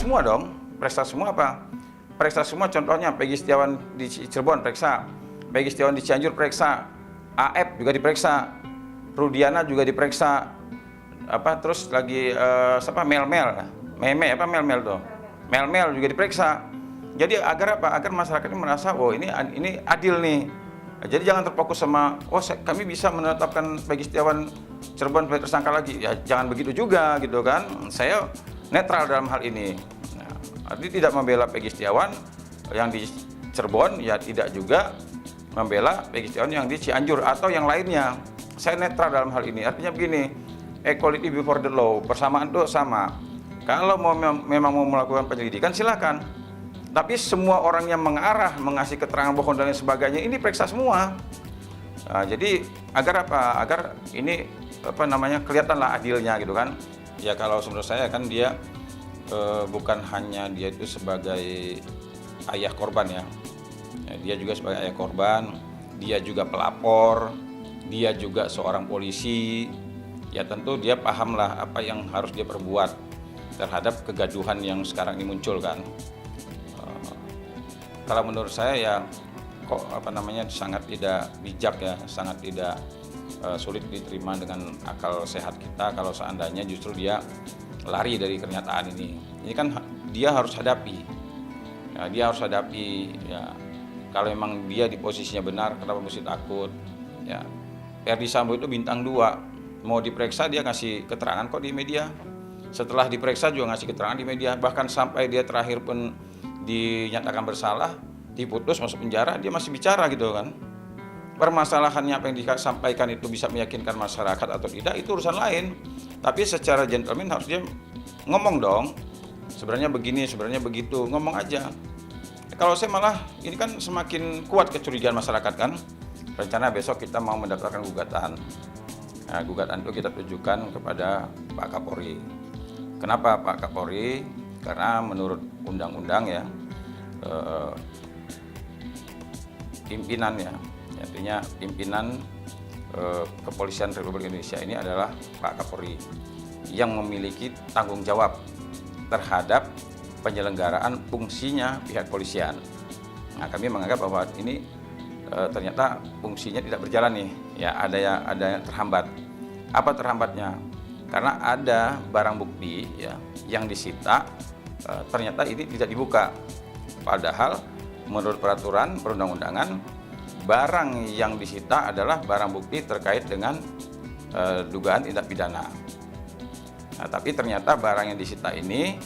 semua dong. Periksa semua apa? Periksa semua, contohnya Peggy Setiawan di Cirebon periksa, Peggy Setiawan di Cianjur periksa, AF juga diperiksa, Rudiana juga diperiksa, terus lagi siapa Mel tuh, Mel juga diperiksa. Jadi agar apa? Agar masyarakat ini merasa, ini adil nih. Jadi jangan terfokus sama, kami bisa menetapkan Peggy Setiawan Cirebon sebagai tersangka lagi. Ya jangan begitu juga gitu kan. Saya netral dalam hal ini. Artinya tidak membela Peggy Setiawan yang di Cirebon, ya tidak juga membela Peggy Setiawan yang di Cianjur atau yang lainnya. Saya netral dalam hal ini. Artinya begini, equality before the law, persamaan itu sama. Kalau memang mau melakukan penyelidikan silakan. Tapi semua orang yang mengarah, mengasih keterangan bohong dan lain sebagainya ini periksa semua. Jadi agar apa? Agar ini kelihatanlah adilnya gitu kan. Ya kalau menurut saya kan dia bukan hanya dia itu sebagai ayah korban ya. Dia juga sebagai ayah korban, dia juga pelapor, dia juga seorang polisi. Ya tentu dia pahamlah apa yang harus dia perbuat terhadap kegaduhan yang sekarang ini muncul kan. Kalau menurut saya ya sangat tidak bijak ya, sangat tidak sulit diterima dengan akal sehat kita kalau seandainya justru dia lari dari kenyataan ini. Ini kan dia harus hadapi. Ya, dia harus hadapi ya. Kalau memang dia di posisinya benar, kenapa mesti takut? Ya. Ferdy Sambo itu bintang 2. Mau diperiksa dia ngasih keterangan kok di media. Setelah diperiksa juga ngasih keterangan di media, bahkan sampai dia terakhir pun dinyatakan bersalah, diputus masuk penjara, dia masih bicara gitu kan. Permasalahannya apa yang disampaikan itu bisa meyakinkan masyarakat atau tidak itu urusan lain. Tapi secara gentleman harus dia ngomong dong. Sebenarnya begini, sebenarnya begitu, ngomong aja. Kalau saya malah ini kan semakin kuat kecurigaan masyarakat kan. Rencana besok kita mau mendaftarkan gugatan. Nah, gugatan itu kita tujukan kepada Pak Kapolri. Kenapa Pak Kapolri? Karena menurut undang-undang ya, pimpinan ya, artinya pimpinan Kepolisian Republik Indonesia ini adalah Pak Kapolri yang memiliki tanggung jawab terhadap penyelenggaraan fungsinya pihak polisian. Nah, kami menganggap bahwa ini ternyata fungsinya tidak berjalan nih, ya ada yang terhambat. Apa terhambatnya? Karena ada barang bukti ya yang disita, ternyata ini tidak dibuka. Padahal menurut peraturan perundang-undangan barang yang disita adalah barang bukti terkait dengan dugaan tindak pidana. Nah, tapi ternyata barang yang disita ini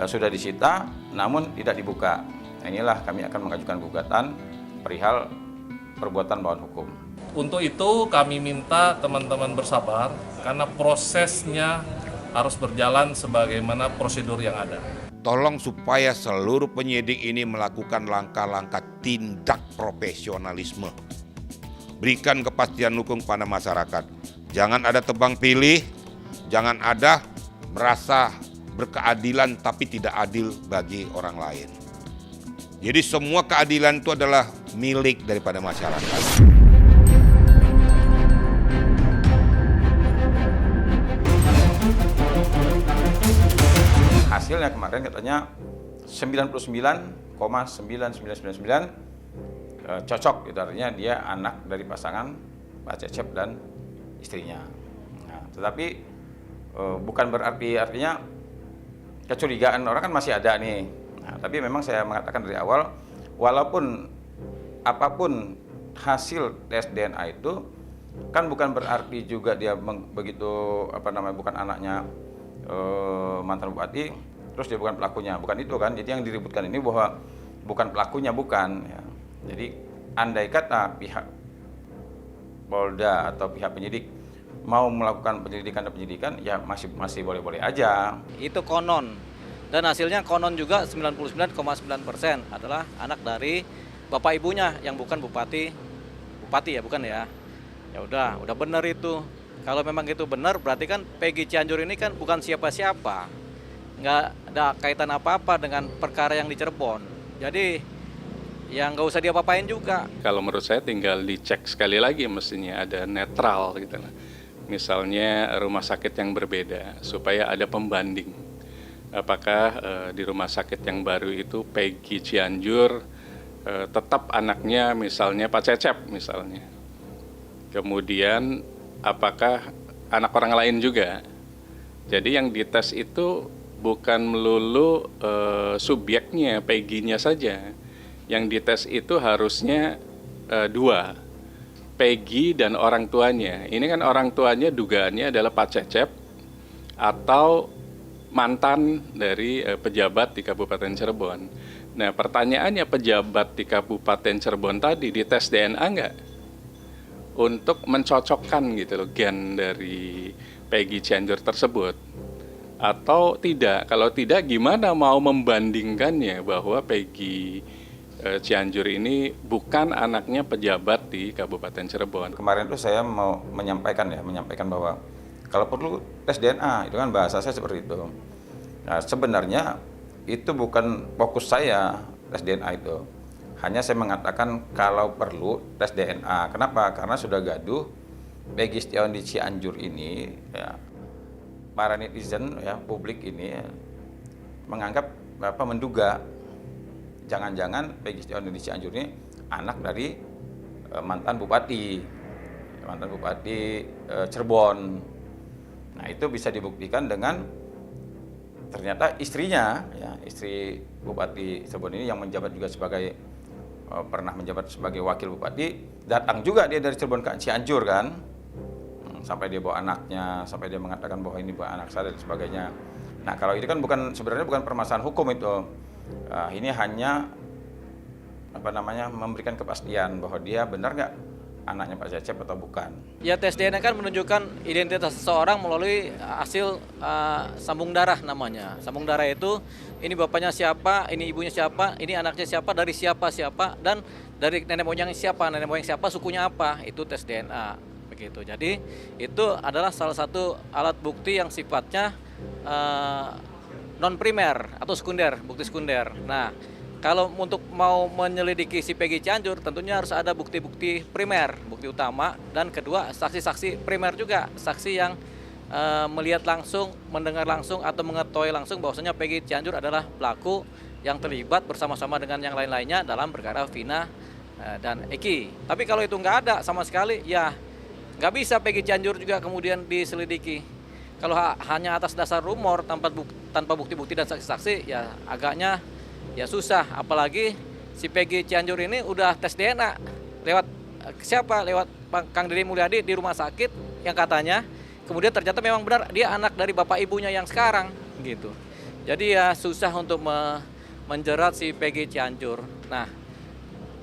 sudah disita namun tidak dibuka. Nah, inilah kami akan mengajukan gugatan perihal perbuatan melawan hukum. Untuk itu kami minta teman-teman bersabar karena prosesnya harus berjalan sebagaimana prosedur yang ada. Tolong supaya seluruh penyidik ini melakukan langkah-langkah tindak profesionalisme. Berikan kepastian hukum kepada masyarakat. Jangan ada tebang pilih, jangan ada merasa berkeadilan tapi tidak adil bagi orang lain. Jadi semua keadilan itu adalah milik daripada masyarakat. Hasilnya kemarin katanya 99,9999 cocok, gitu artinya dia anak dari pasangan Pak Cecep dan istrinya. Nah, tetapi bukan berarti artinya kecurigaan orang kan masih ada nih. Nah, tapi memang saya mengatakan dari awal, walaupun apapun hasil tes DNA itu kan bukan berarti juga dia begitu bukan anaknya mantan bupati, terus dia bukan pelakunya, bukan itu kan. Jadi yang diributkan ini bahwa bukan pelakunya, bukan. Ya. Jadi andai kata pihak Polda atau pihak penyidik mau melakukan penyelidikan, ya masih boleh-boleh aja. Itu konon, dan hasilnya konon juga 99,9% adalah anak dari bapak ibunya yang bukan bupati ya, bukan ya. Ya udah benar itu. Kalau memang itu benar, berarti kan Peggy Cianjur ini kan bukan siapa-siapa. Nggak ada kaitan apa-apa dengan perkara yang di Cirebon. Jadi, ya nggak usah diapa-apain juga. Kalau menurut saya tinggal dicek sekali lagi, mestinya ada netral gitu. Misalnya rumah sakit yang berbeda, supaya ada pembanding. apakah di rumah sakit yang baru itu Peggy Cianjur tetap anaknya misalnya Pak Cecep misalnya. Kemudian apakah anak orang lain juga. Jadi yang dites itu bukan melulu subjeknya, Peggy-nya saja. Yang dites itu harusnya dua, Peggy dan orang tuanya. Ini kan orang tuanya dugaannya adalah Pak Cecep atau mantan dari pejabat di Kabupaten Cirebon. Nah, pertanyaannya pejabat di Kabupaten Cirebon tadi dites DNA enggak? Untuk mencocokkan gitu loh gen dari Peggy Cianjur tersebut. Atau tidak? Kalau tidak gimana mau membandingkannya bahwa Peggy Cianjur ini bukan anaknya pejabat di Kabupaten Cirebon. Kemarin itu saya mau menyampaikan bahwa kalau perlu tes DNA, itu kan bahasa saya seperti itu. Nah, sebenarnya itu bukan fokus saya tes DNA itu. Hanya saya mengatakan kalau perlu tes DNA. Kenapa? Karena sudah gaduh Peggy Setiawan di Cianjur ini, ya, para netizen, ya, publik ini ya, menganggap menduga jangan-jangan Peggy Setiawan di Cianjur ini anak dari mantan bupati Cirebon. Nah, itu bisa dibuktikan dengan ternyata istrinya, ya, istri Bupati Cirebon ini yang menjabat juga sebagai pernah menjabat sebagai wakil bupati, datang juga dia dari Cirebon ke Cianjur kan, sampai dia bawa anaknya, sampai dia mengatakan bahwa ini bawa anak saya dan sebagainya. Nah, kalau itu kan sebenarnya bukan permasalahan hukum itu, ini hanya memberikan kepastian bahwa dia benar nggak anaknya Pak Cecep atau bukan. Ya, tes DNA kan menunjukkan identitas seseorang melalui hasil sambung darah namanya. Sambung darah itu ini bapaknya siapa, ini ibunya siapa, ini anaknya siapa, dari siapa, dan dari nenek moyang siapa, sukunya apa, itu tes DNA. Begitu. Jadi itu adalah salah satu alat bukti yang sifatnya non primer atau sekunder, bukti sekunder. Nah, kalau untuk mau menyelidiki si Peggy Cianjur, tentunya harus ada bukti-bukti primer, bukti utama, dan kedua saksi-saksi primer juga, saksi yang melihat langsung, mendengar langsung, atau mengetahui langsung bahwasanya Peggy Cianjur adalah pelaku yang terlibat bersama-sama dengan yang lain-lainnya dalam perkara Vina dan Eki. Tapi kalau itu nggak ada sama sekali, ya nggak bisa Peggy Cianjur juga kemudian diselidiki. Kalau hanya atas dasar rumor tanpa bukti-bukti dan saksi-saksi, ya agaknya ya susah. Apalagi si Peggy Cianjur ini udah tes DNA lewat siapa? Lewat Kang Deddy Mulyadi di rumah sakit yang katanya kemudian ternyata memang benar dia anak dari bapak ibunya yang sekarang gitu. Jadi ya susah untuk menjerat si Peggy Cianjur. Nah,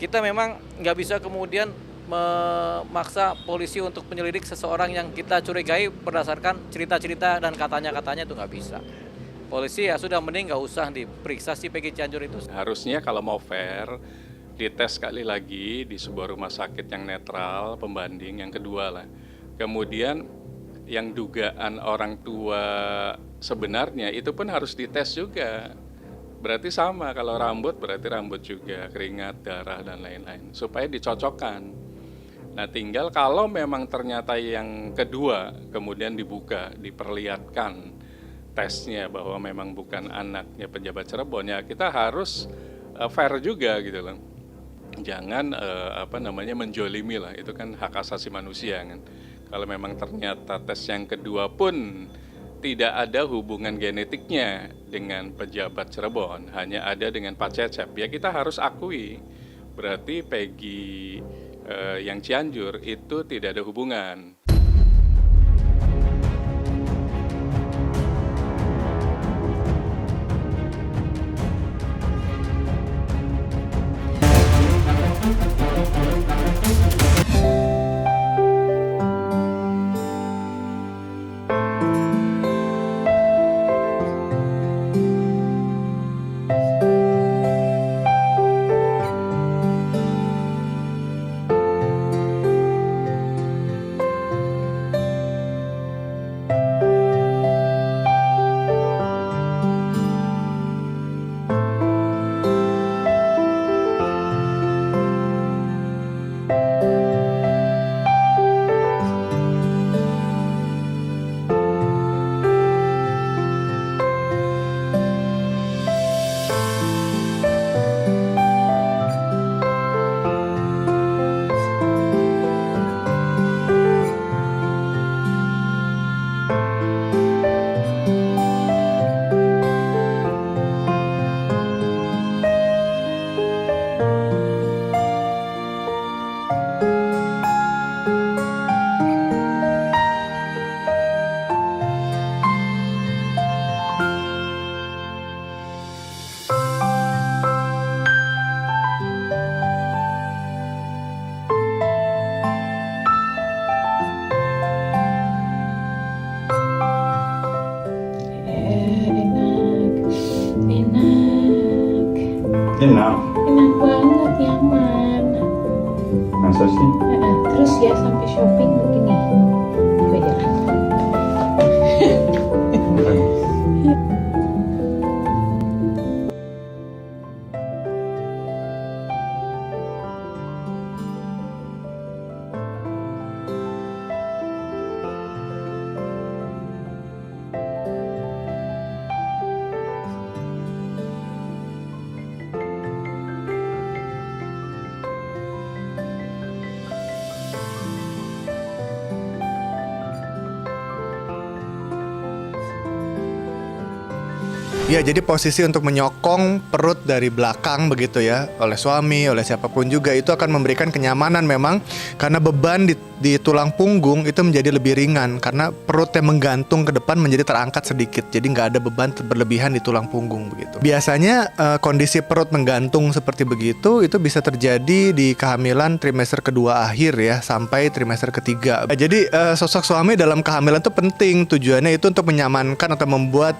kita memang nggak bisa kemudian memaksa polisi untuk menyelidik seseorang yang kita curigai berdasarkan cerita-cerita dan katanya-katanya, itu nggak bisa. Polisi ya sudah, mending nggak usah diperiksa si Peggy Cianjur itu. Harusnya kalau mau fair, dites sekali lagi di sebuah rumah sakit yang netral, pembanding, yang kedua lah. Kemudian yang dugaan orang tua sebenarnya itu pun harus dites juga. Berarti sama, kalau rambut berarti rambut juga, keringat, darah, dan lain-lain. Supaya dicocokkan. Nah, tinggal kalau memang ternyata yang kedua kemudian dibuka, diperlihatkan tesnya bahwa memang bukan anaknya pejabat Cirebon, ya kita harus fair juga gitu loh. Jangan menjolimi lah, itu kan hak asasi manusia kan. Kalau memang ternyata tes yang kedua pun tidak ada hubungan genetiknya dengan pejabat Cirebon, hanya ada dengan Pak Cecep, ya kita harus akui berarti Peggy yang Cianjur itu tidak ada hubungan. Terus ya sampai shopping begini. Itu aja. Ya, jadi posisi untuk menyokong perut dari belakang begitu ya, oleh suami, oleh siapapun juga, itu akan memberikan kenyamanan memang, karena beban di tulang punggung itu menjadi lebih ringan karena perut yang menggantung ke depan menjadi terangkat sedikit, jadi nggak ada beban berlebihan di tulang punggung begitu. Biasanya kondisi perut menggantung seperti begitu itu bisa terjadi di kehamilan trimester kedua akhir ya, sampai trimester ketiga. Jadi sosok suami dalam kehamilan itu penting, tujuannya itu untuk menyamankan atau membuat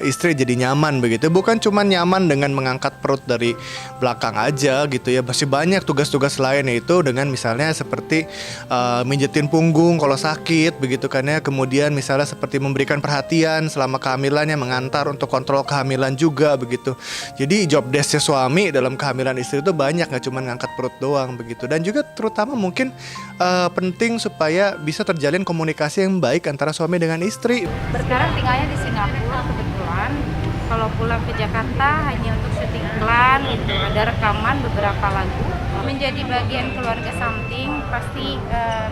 istri jadi nyaman begitu, bukan cuma nyaman dengan mengangkat perut dari belakang aja gitu ya, masih banyak tugas-tugas lain, yaitu dengan misalnya seperti mijetin punggung kalau sakit begitu kan ya, kemudian misalnya seperti memberikan perhatian selama kehamilannya, mengantar untuk kontrol kehamilan juga begitu. Jadi job desk-nya suami dalam kehamilan istri itu banyak, nggak cuma ngangkat perut doang begitu. Dan juga terutama mungkin penting supaya bisa terjalin komunikasi yang baik antara suami dengan istri. Sekarang tinggalnya di Singapura kebetulan. Kalau pulang ke Jakarta hanya untuk syuting iklan, gitu. Ada rekaman beberapa lagu. Menjadi bagian keluarga Something pasti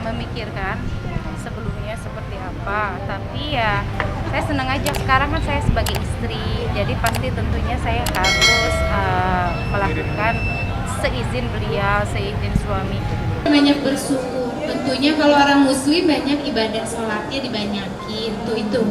memikirkan sebelumnya seperti apa. Tapi ya saya senang aja, sekarang kan saya sebagai istri, jadi pasti tentunya saya harus melakukan seizin beliau, seizin suami. Banyak bersyukur. Tentunya kalau orang muslim banyak ibadah sholatnya dibanyakin. Itu.